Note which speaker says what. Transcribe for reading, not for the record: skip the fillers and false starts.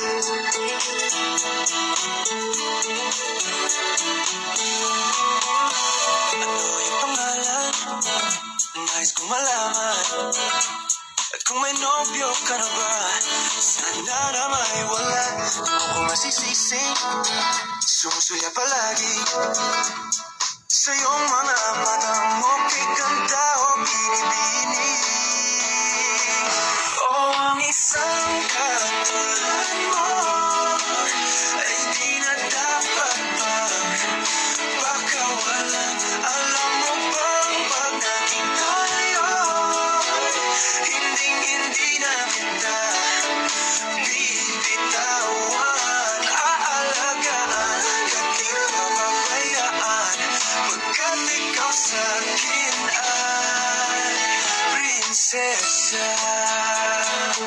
Speaker 1: Ano yung pangalan? Nais kong malaman. At kung may nobyo ka na ba, sana na maiwala. Kung masisising, sumusulya palagi.